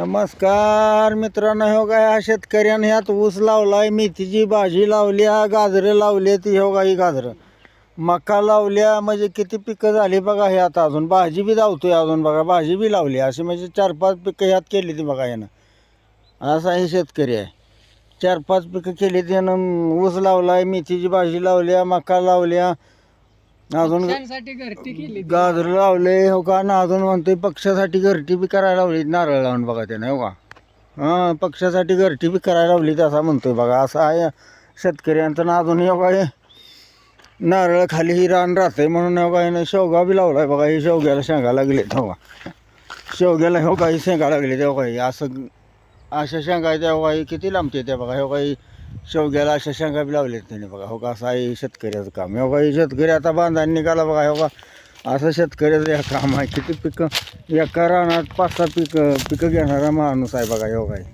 नमस्कार मित्रांनो, हो काय ह्या शेतकऱ्याने ह्यात ऊस लावलाय, मेथीची भाजी लावली, गाजरं लावली, ती हो काही गाजरं मका लावल्या. म्हणजे किती पिकं झाली बघा. हे आता अजून भाजी बी लावतोय, अजून बघा भाजी बी लावली. अशी म्हणजे 4-5 पिकं ह्यात केली ती बघा यानं. असा हे शेतकरी आहे. 4-5 पिकं केली त्यानं. ऊस लावलाय, मेथीची भाजी लावल्या, मका लावल्या, अजून गाजर लावले हो का ना. अजून म्हणतोय पक्षासाठी घरटी बी करायला लावली, नारळ लावून बघा त्याने हो का. हां, पक्षासाठी घरटी बी करायला लावली असा म्हणतोय बघा. असं आहे शेतकऱ्यांचं. ना अजून हो काय नारळ खाली ही रान राहतंय म्हणून हो काय ना शेवगा बी लावलाय बघा. हे शेवग्याला शेंगा लागलेत हो का. शेवग्याला हो काही शेंगा लागले त्या काही असं अशा शेंगा आहेत त्या काही किती लांबते त्या बघा. हो काही शेवग्याला अशा शेंगा बी लावलेत त्याने बघा. हो का असं आहे शेतकऱ्याचं काम. हो काही शेतकरी आता बांधायला निघाला बघा. हो का असं शेतकऱ्याचं हे काम आहे. किती पिकं एका रानात 5-6 पिकं घेणारा माणूस आहे बघा. हो काही